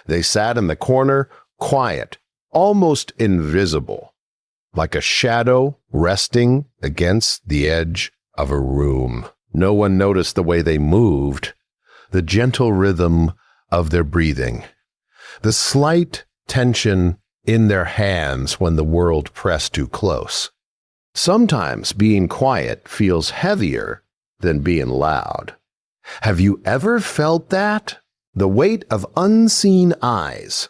They sat in the corner, quiet, almost invisible, like a shadow resting against the edge of a room. No one noticed the way they moved, the gentle rhythm of their breathing, the slight tension in their hands when the world pressed too close. Sometimes being quiet feels heavier than being loud. Have you ever felt that? The weight of unseen eyes.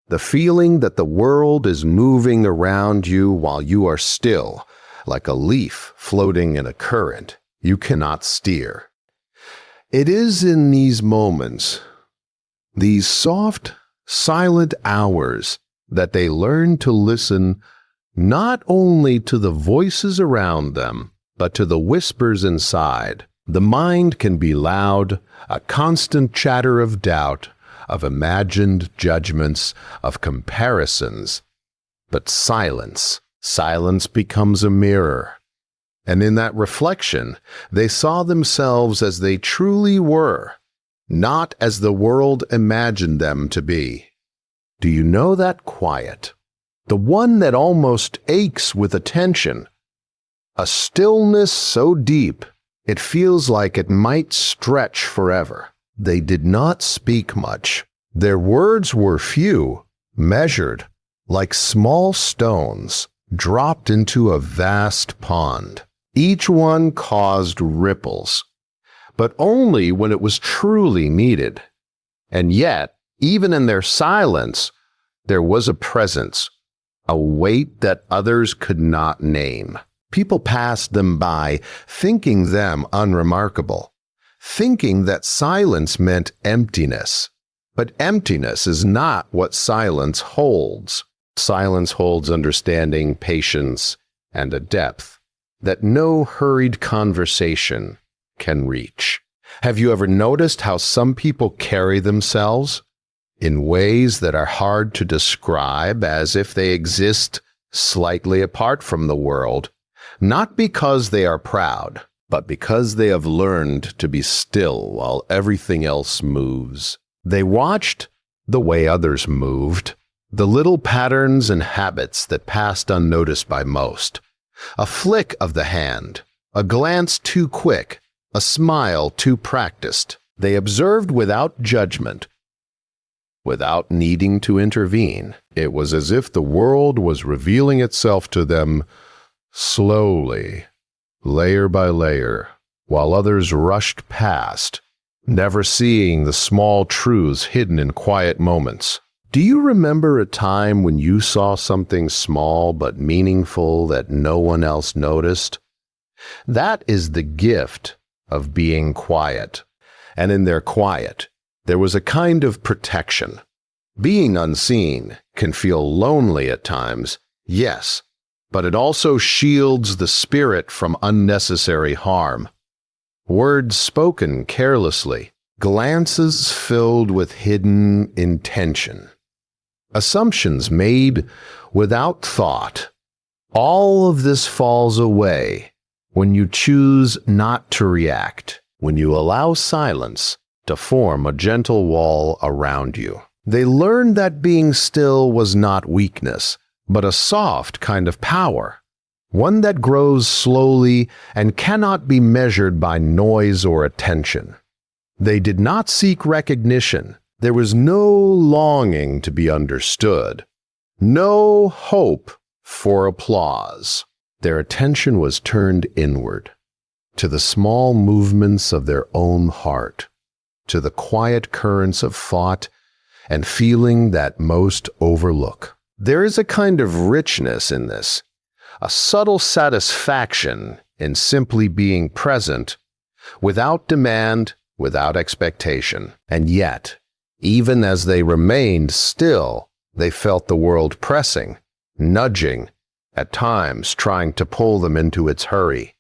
The feeling that the world is moving around you while you are still, like a leaf floating in a current you cannot steer. It is in these moments, these soft, silent hours, that they learn to listen not only to the voices around them, but to the whispers inside. The mind can be loud, a constant chatter of doubt, of imagined judgments, of comparisons. But silence becomes a mirror. And in that reflection, they saw themselves as they truly were, not as the world imagined them to be. Do you know that quiet? The one that almost aches with attention. A stillness so deep, it feels like it might stretch forever. They did not speak much. Their words were few, measured, like small stones dropped into a vast pond. Each one caused ripples, but only when it was truly needed. And yet, even in their silence, there was a presence, a weight that others could not name. People passed them by, thinking them unremarkable, thinking that silence meant emptiness. But emptiness is not what silence holds. Silence holds understanding, patience, and a depth that no hurried conversation can reach. Have you ever noticed how some people carry themselves in ways that are hard to describe, as if they exist slightly apart from the world, not because they are proud, but because they have learned to be still while everything else moves? They watched the way others moved, the little patterns and habits that passed unnoticed by most. A flick of the hand, a glance too quick, a smile too practiced. They observed without judgment, without needing to intervene. It was as if the world was revealing itself to them slowly, layer by layer, while others rushed past, never seeing the small truths hidden in quiet moments. Do you remember a time when you saw something small but meaningful that no one else noticed? That is the gift of being quiet. And in their quiet, there was a kind of protection. Being unseen can feel lonely at times, yes, but it also shields the spirit from unnecessary harm. Words spoken carelessly, glances filled with hidden intention, assumptions made without thought. All of this falls away when you choose not to react, when you allow silence to form a gentle wall around you. They learned that being still was not weakness, but a soft kind of power, one that grows slowly and cannot be measured by noise or attention. They did not seek recognition. There was no longing to be understood, no hope for applause. Their attention was turned inward, to the small movements of their own heart, to the quiet currents of thought and feeling that most overlook. There is a kind of richness in this, a subtle satisfaction in simply being present, without demand, without expectation. And yet, even as they remained still, they felt the world pressing, nudging, at times trying to pull them into its hurry.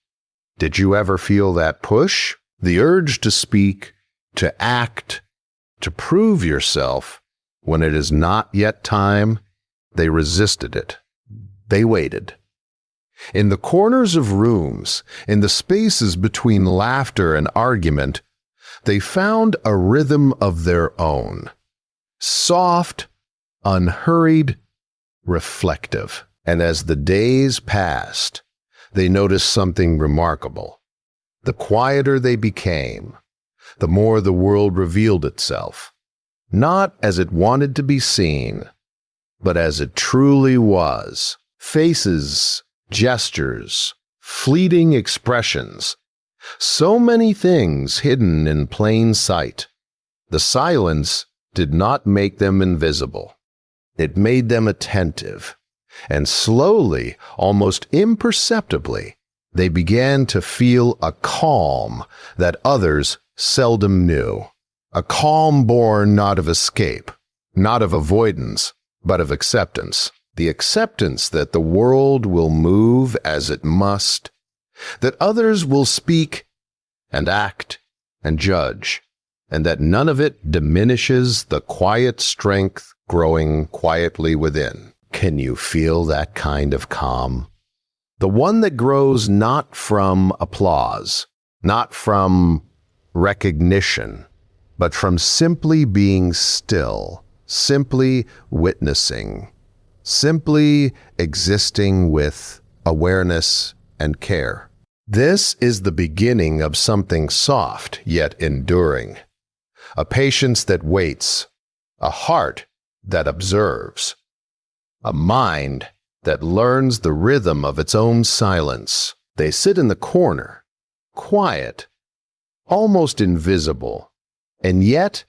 Did you ever feel that push? The urge to speak, to act, to prove yourself when it is not yet time? They resisted it. They waited. In the corners of rooms, in the spaces between laughter and argument, they found a rhythm of their own. soft, unhurried, reflective. And as the days passed, they noticed something remarkable. The quieter they became, the more the world revealed itself, not as it wanted to be seen, but as it truly was. Faces, gestures, fleeting expressions, so many things hidden in plain sight. The silence did not make them invisible. It made them attentive, and slowly, almost imperceptibly, they began to feel a calm that others seldom knew. A calm born not of escape, not of avoidance, but of acceptance. The acceptance that the world will move as it must, that others will speak and act and judge, and that none of it diminishes the quiet strength growing quietly within. Can you feel that kind of calm? The one that grows not from applause, not from recognition, but from simply being still, simply witnessing, simply existing with awareness and care. This is the beginning of something soft yet enduring, a patience that waits, a heart that observes, a mind that learns the rhythm of its own silence. They sit in the corner, quiet, almost invisible, and yet,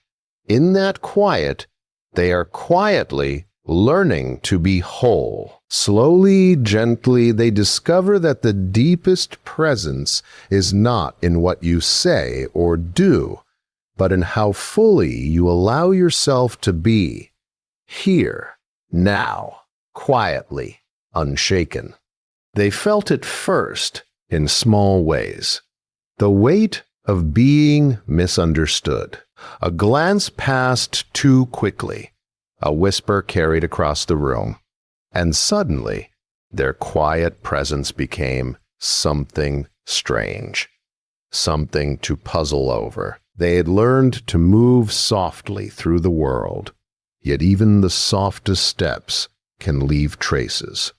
in that quiet, they are quietly learning to be whole. Slowly, gently, they discover that the deepest presence is not in what you say or do, but in how fully you allow yourself to be, here, now, quietly, unshaken. They felt it first in small ways. The weight of being misunderstood. A glance passed too quickly. A whisper carried across the room. And suddenly, their quiet presence became something strange, something to puzzle over. They had learned to move softly through the world, yet even the softest steps can leave traces.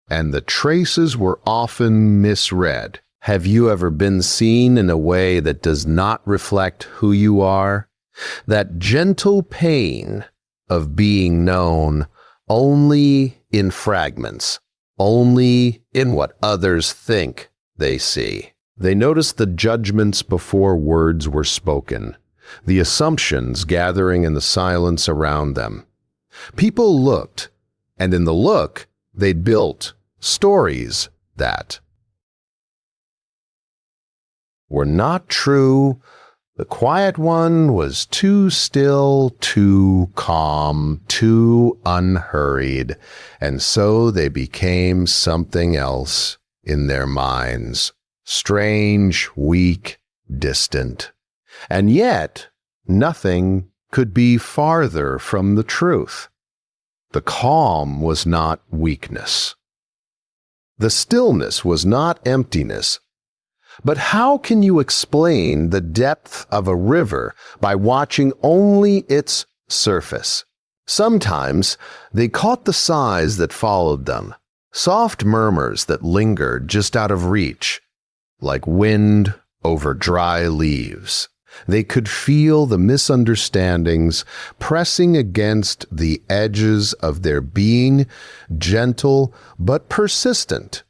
And the traces were often misread. Have you ever been seen in a way that does not reflect who you are? That gentle pain of being known only in fragments, only in what others think they see. They noticed the judgments before words were spoken, the assumptions gathering in the silence around them. People looked, and in the look, they built stories that were not true. The quiet one was too still, too calm, too unhurried, and so they became something else in their minds. Strange, weak, distant. And yet, nothing could be farther from the truth. The calm was not weakness. The stillness was not emptiness. But how can you explain the depth of a river by watching only its surface? Sometimes they caught the sighs that followed them, soft murmurs that lingered just out of reach, like wind over dry leaves. They could feel the misunderstandings pressing against the edges of their being, gentle but persistent,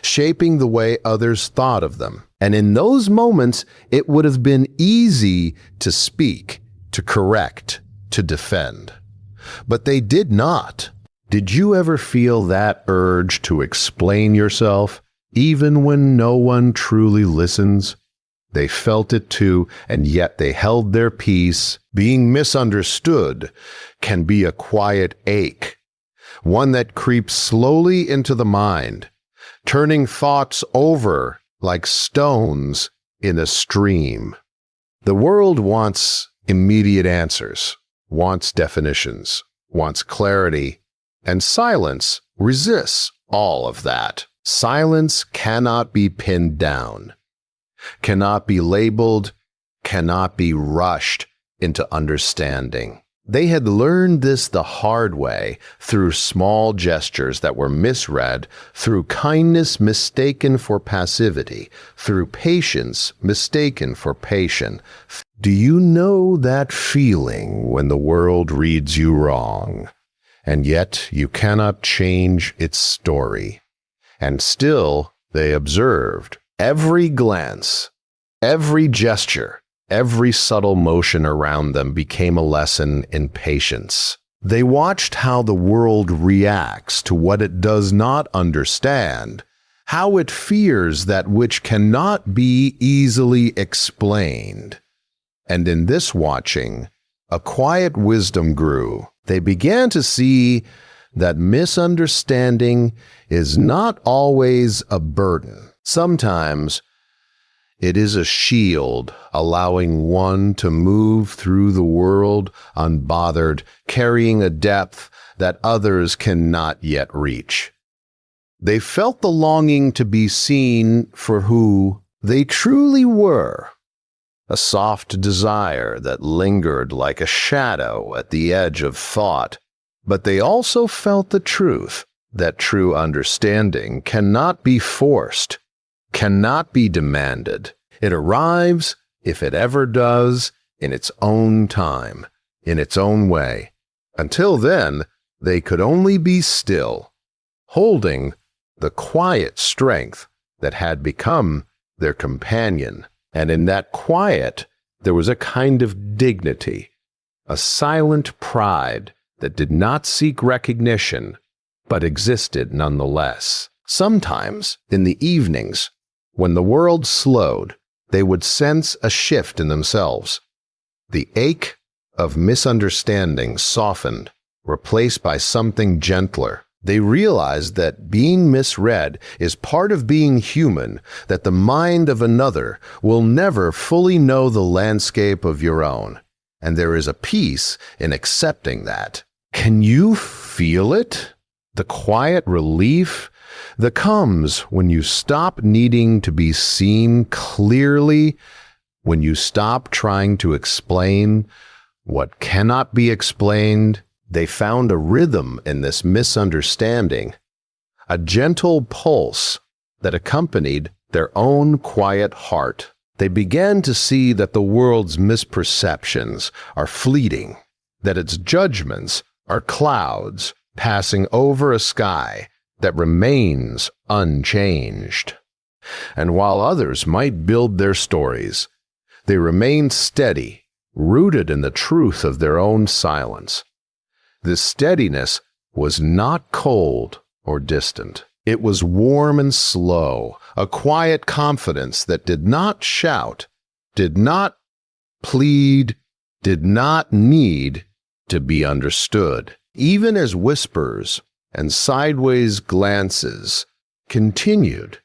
shaping the way others thought of them. And in those moments, it would have been easy to speak, to correct, to defend. But they did not. Did you ever feel that urge to explain yourself, even when no one truly listens? They felt it too, and yet they held their peace. Being misunderstood can be a quiet ache, one that creeps slowly into the mind, turning thoughts over like stones in a stream. The world wants immediate answers, wants definitions, wants clarity, and silence resists all of that. Silence cannot be pinned down, cannot be labeled, cannot be rushed into understanding. They had learned this the hard way, through small gestures that were misread, through kindness mistaken for passivity, through patience mistaken for patience. Do you know that feeling when the world reads you wrong, and yet you cannot change its story? And still they observed every glance, every gesture, every subtle motion around them became a lesson in patience. They watched how the world reacts to what it does not understand, how it fears that which cannot be easily explained. And in this watching, a quiet wisdom grew. They began to see that misunderstanding is not always a burden. Sometimes it is a shield, allowing one to move through the world unbothered, carrying a depth that others cannot yet reach. They felt the longing to be seen for who they truly were, a soft desire that lingered like a shadow at the edge of thought. But they also felt the truth that true understanding cannot be forced, cannot be demanded. It arrives, if it ever does, in its own time, in its own way. Until then, they could only be still, holding the quiet strength that had become their companion. And in that quiet, there was a kind of dignity, a silent pride that did not seek recognition, but existed nonetheless. Sometimes, in the evenings, when the world slowed, they would sense a shift in themselves. The ache of misunderstanding softened, replaced by something gentler. They realized that being misread is part of being human, that the mind of another will never fully know the landscape of your own. And there is a peace in accepting that. Can you feel it? The quiet relief that comes when you stop needing to be seen clearly, when you stop trying to explain what cannot be explained. They found a rhythm in this misunderstanding, a gentle pulse that accompanied their own quiet heart. They began to see that the world's misperceptions are fleeting, that its judgments are clouds passing over a sky that remains unchanged. And while others might build their stories, they remained steady, rooted in the truth of their own silence. This steadiness was not cold or distant. It was warm and slow, a quiet confidence that did not shout, did not plead, did not need to be understood. Even as whispers and sideways glances continued,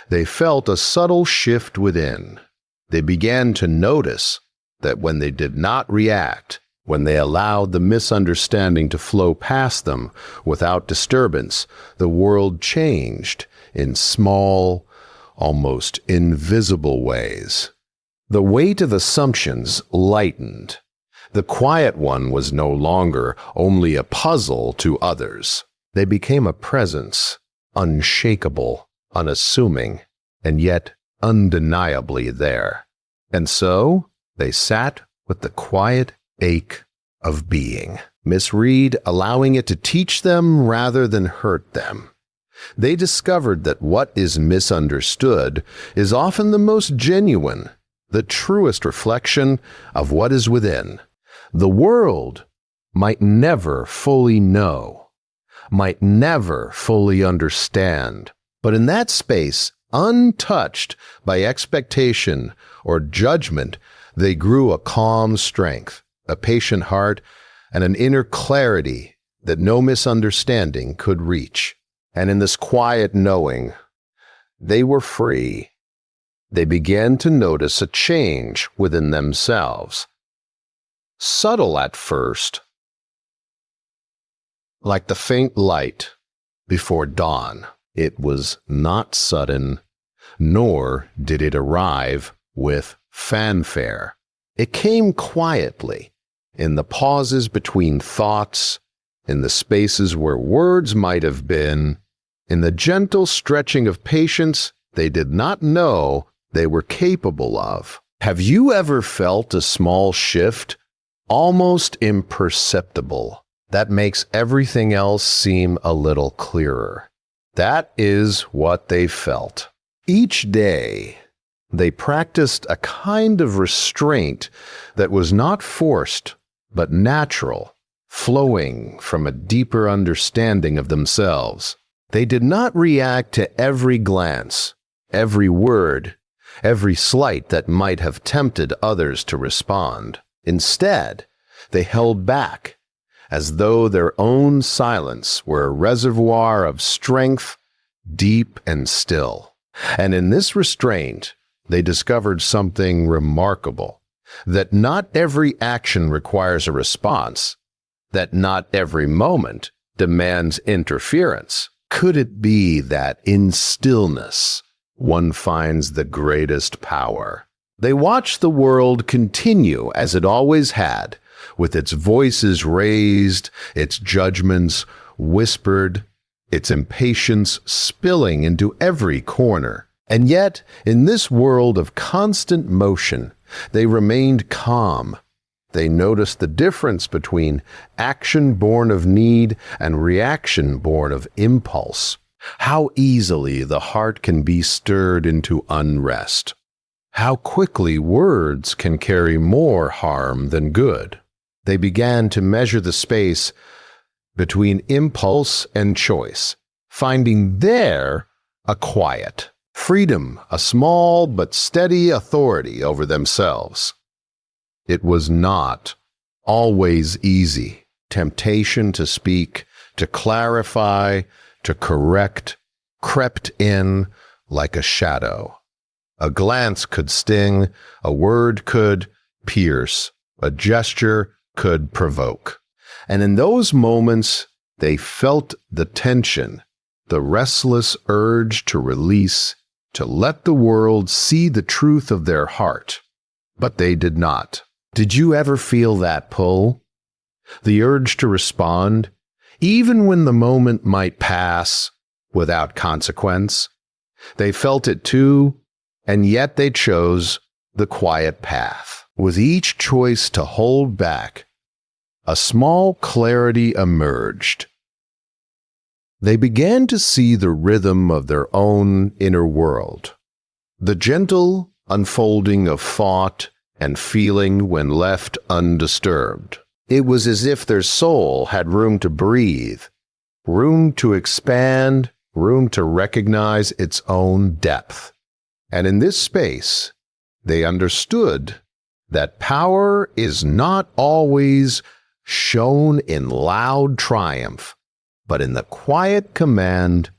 they felt a subtle shift within. They began to notice that when they did not react, when they allowed the misunderstanding to flow past them without disturbance, the world changed in small, almost invisible ways. The weight of assumptions lightened. The quiet one was no longer only a puzzle to others. They became a presence, unshakable, unassuming, and yet undeniably there. And so they sat with the quiet ache of being, misread, allowing it to teach them rather than hurt them. They discovered that what is misunderstood is often the most genuine, the truest reflection of what is within. The world might never fully know, might never fully understand, but in that space, untouched by expectation or judgment, they grew a calm strength, a patient heart, and an inner clarity that no misunderstanding could reach. And in this quiet knowing, they were free. They began to notice a change within themselves. Subtle at first, like the faint light before dawn. It was not sudden, nor did it arrive with fanfare. It came quietly. in the pauses between thoughts, in the spaces where words might have been, in the gentle stretching of patience they did not know they were capable of. Have you ever felt a small shift, almost imperceptible, that makes everything else seem a little clearer? That is what they felt. Each day, they practiced a kind of restraint that was not forced, but natural, flowing from a deeper understanding of themselves. They did not react to every glance, every word, every slight that might have tempted others to respond. Instead, they held back, as though their own silence were a reservoir of strength, deep and still. And in this restraint, they discovered something remarkable, that not every action requires a response, that not every moment demands interference. Could it be that in stillness one finds the greatest power? They watched the world continue as it always had, with its voices raised, its judgments whispered, its impatience spilling into every corner. And yet, in this world of constant motion, they remained calm. They noticed the difference between action born of need and reaction born of impulse. How easily the heart can be stirred into unrest. How quickly words can carry more harm than good. They began to measure the space between impulse and choice, finding there a quiet, freedom, a small but steady authority over themselves. It was not always easy. Temptation to speak, to clarify, to correct, crept in like a shadow. A glance could sting, a word could pierce, a gesture could provoke. And in those moments, they felt the tension, the restless urge to release, to let the world see the truth of their heart. But they did not. Did you ever feel that pull? The urge to respond, even when the moment might pass without consequence? They felt it too, and yet they chose the quiet path. With each choice to hold back, a small clarity emerged. They began to see the rhythm of their own inner world, the gentle unfolding of thought and feeling when left undisturbed. It was as if their soul had room to breathe, room to expand, room to recognize its own depth. And in this space, they understood that power is not always shown in loud triumph, but in the quiet command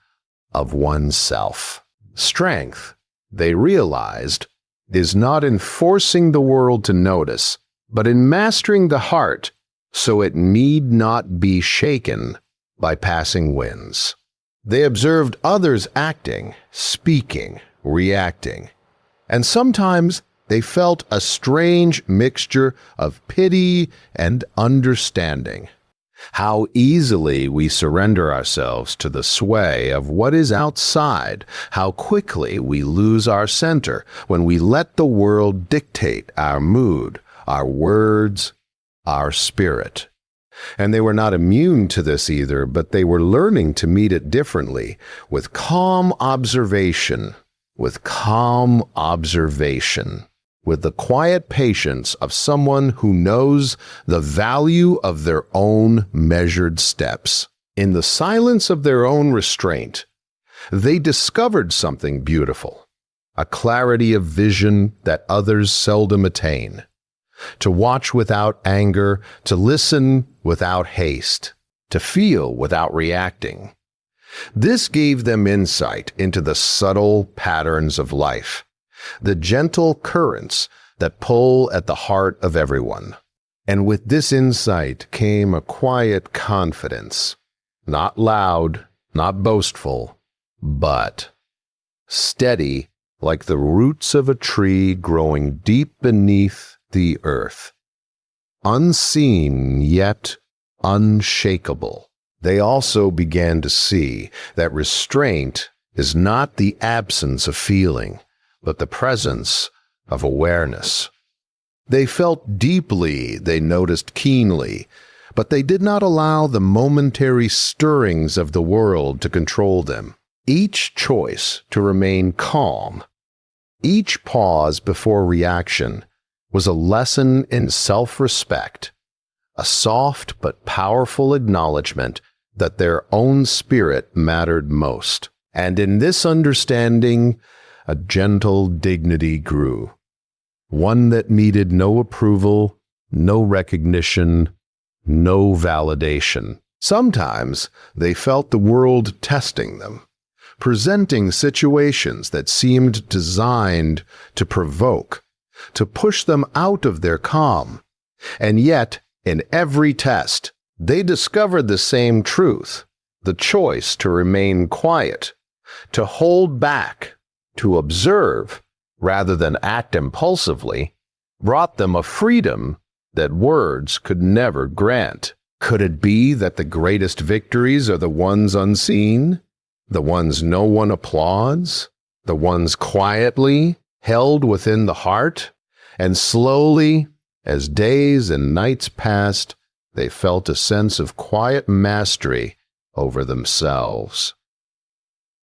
of oneself. Strength, they realized, is not in forcing the world to notice, but in mastering the heart so it need not be shaken by passing winds. They observed others acting, speaking, reacting, and sometimes they felt a strange mixture of pity and understanding. How easily we surrender ourselves to the sway of what is outside, how quickly we lose our center when we let the world dictate our mood, our words, our spirit. And they were not immune to this either, but they were learning to meet it differently, with calm observation, with the quiet patience of someone who knows the value of their own measured steps. In the silence of their own restraint, they discovered something beautiful, a clarity of vision that others seldom attain. To watch without anger, to listen without haste, to feel without reacting. This gave them insight into the subtle patterns of life, the gentle currents that pull at the heart of everyone. And with this insight came a quiet confidence, not loud, not boastful, but steady like the roots of a tree growing deep beneath the earth. unseen yet unshakable. They also began to see that restraint is not the absence of feeling, but the presence of awareness. They felt deeply, they noticed keenly, but they did not allow the momentary stirrings of the world to control them. Each choice to remain calm, each pause before reaction, was a lesson in self-respect, a soft but powerful acknowledgement that their own spirit mattered most. And in this understanding, a gentle dignity grew, one that needed no approval, no recognition, no validation. Sometimes they felt the world testing them, presenting situations that seemed designed to provoke, to push them out of their calm. And yet, in every test, they discovered the same truth: the choice to remain quiet, to hold back, to observe, rather than act impulsively, brought them a freedom that words could never grant. Could it be that the greatest victories are the ones unseen, the ones no one applauds, the ones quietly held within the heart? And slowly, as days and nights passed, they felt a sense of quiet mastery over themselves.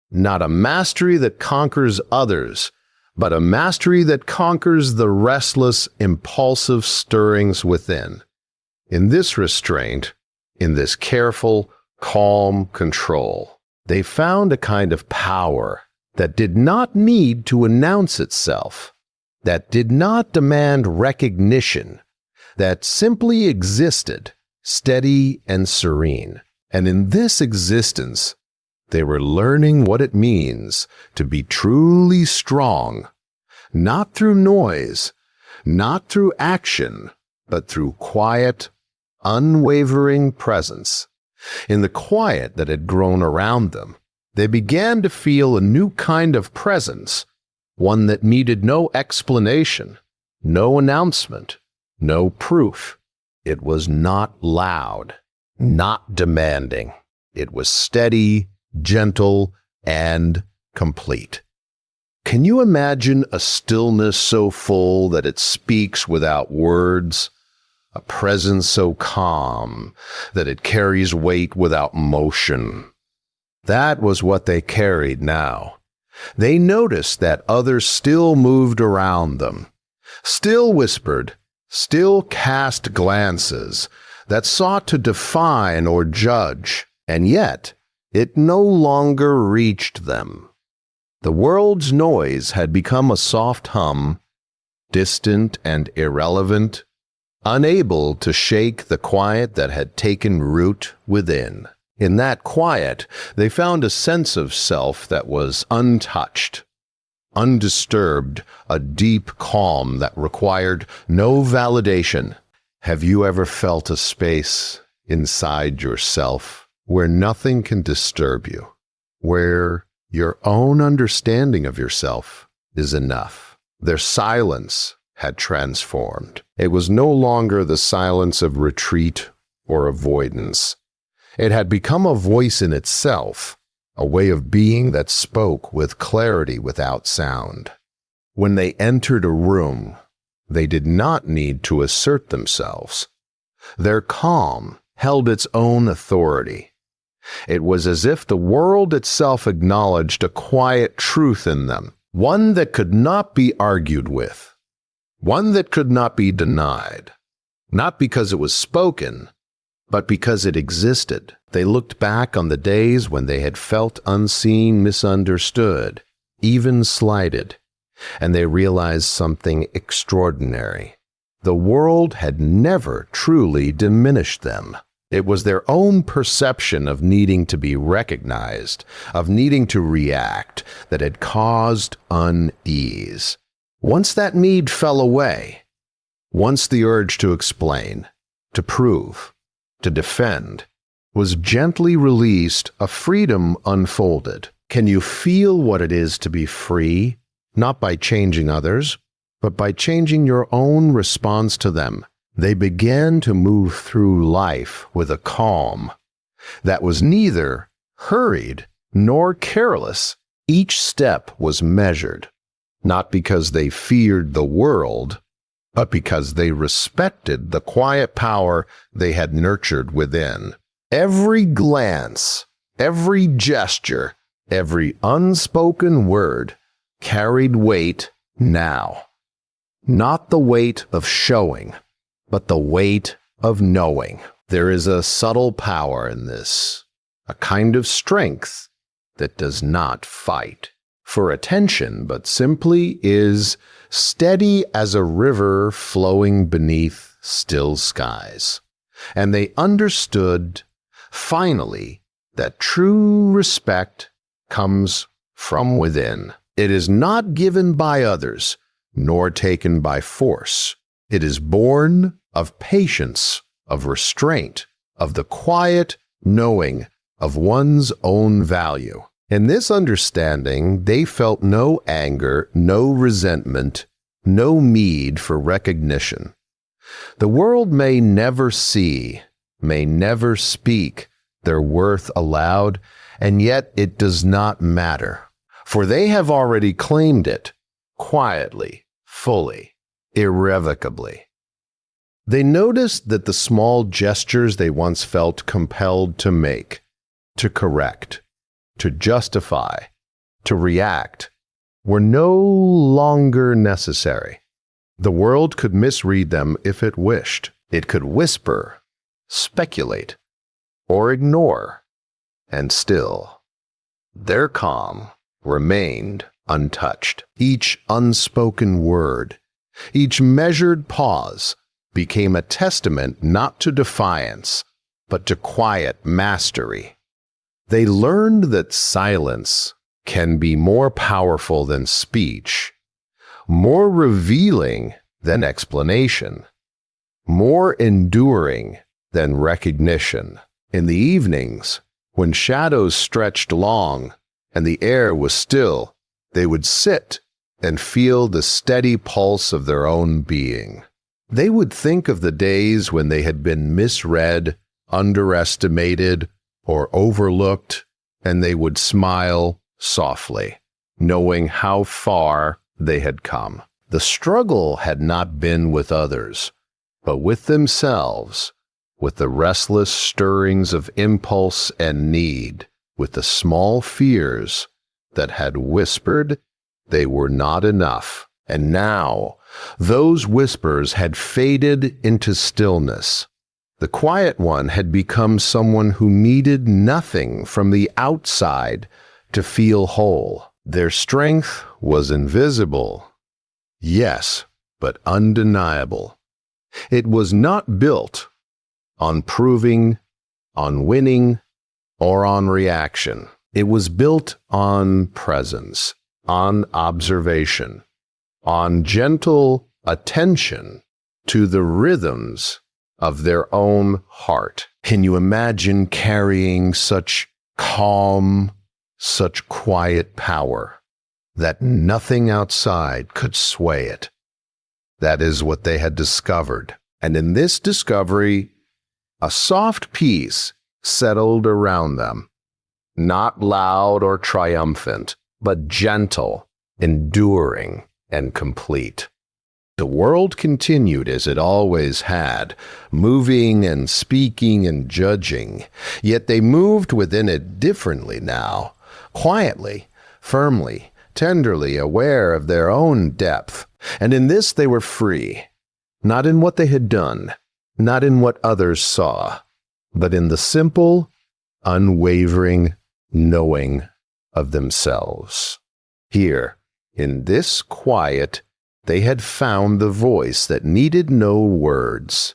Not a mastery that conquers others, but a mastery that conquers the restless, impulsive stirrings within. In this restraint, in this careful, calm control, they found a kind of power that did not need to announce itself, that did not demand recognition, that simply existed, steady and serene. And in this existence, they were learning what it means to be truly strong, not through noise, not through action, but through quiet, unwavering presence. In the quiet that had grown around them, they began to feel a new kind of presence, one that needed no explanation, no announcement, no proof. It was not loud, not demanding. It was steady, gentle, and complete. Can you imagine a stillness so full that it speaks without words? A presence so calm that it carries weight without motion? That was what they carried now. They noticed that others still moved around them, still whispered, still cast glances that sought to define or judge, and yet it no longer reached them. The world's noise had become a soft hum, distant and irrelevant, unable to shake the quiet that had taken root within. In that quiet, they found a sense of self that was untouched, undisturbed, a deep calm that required no validation. Have you ever felt a space inside yourself where nothing can disturb you, where your own understanding of yourself is enough? Their silence had transformed. It was no longer the silence of retreat or avoidance. It had become a voice in itself, a way of being that spoke with clarity without sound. When they entered a room, they did not need to assert themselves. Their calm held its own authority. It was as if the world itself acknowledged a quiet truth in them, one that could not be argued with, one that could not be denied, not because it was spoken, but because it existed. They looked back on the days when they had felt unseen, misunderstood, even slighted, and they realized something extraordinary. The world had never truly diminished them. It was their own perception of needing to be recognized, of needing to react, that had caused unease. Once that need fell away, once the urge to explain, to prove, to defend, was gently released, a freedom unfolded. Can you feel what it is to be free, not by changing others, but by changing your own response to them? They began to move through life with a calm that was neither hurried nor careless. Each step was measured, not because they feared the world, but because they respected the quiet power they had nurtured within. Every glance, every gesture, every unspoken word carried weight now. Not the weight of showing, but the weight of knowing. There is a subtle power in this, a kind of strength that does not fight for attention, but simply is steady as a river flowing beneath still skies. And they understood, finally, that true respect comes from within. It is not given by others, nor taken by force. It is born of patience, of restraint, of the quiet knowing of one's own value. In this understanding, they felt no anger, no resentment, no need for recognition. The world may never see, may never speak their worth aloud, and yet it does not matter, for they have already claimed it, quietly, fully, irrevocably. They noticed that the small gestures they once felt compelled to make, to correct, to justify, to react, were no longer necessary. The world could misread them if it wished. It could whisper, speculate, or ignore, and still, their calm remained untouched. Each unspoken word, each measured pause became a testament not to defiance, but to quiet mastery. They learned that silence can be more powerful than speech, more revealing than explanation, more enduring than recognition. In the evenings, when shadows stretched long and the air was still, they would sit and feel the steady pulse of their own being. They would think of the days when they had been misread, underestimated, or overlooked, and they would smile softly, knowing how far they had come. The struggle had not been with others, but with themselves, with the restless stirrings of impulse and need, with the small fears that had whispered they were not enough. And now, those whispers had faded into stillness. The quiet one had become someone who needed nothing from the outside to feel whole. Their strength was invisible, yes, but undeniable. It was not built on proving, on winning, or on reaction. It was built on presence, on observation, on gentle attention to the rhythms of their own heart. Can you imagine carrying such calm, such quiet power that nothing outside could sway it? That is what they had discovered. And in this discovery, a soft peace settled around them, not loud or triumphant, but gentle, enduring, and complete. The world continued as it always had, moving and speaking and judging, yet they moved within it differently now, quietly, firmly, tenderly aware of their own depth. And in this they were free, not in what they had done, not in what others saw, but in the simple, unwavering knowing of themselves. Here, in this quiet, they had found the voice that needed no words,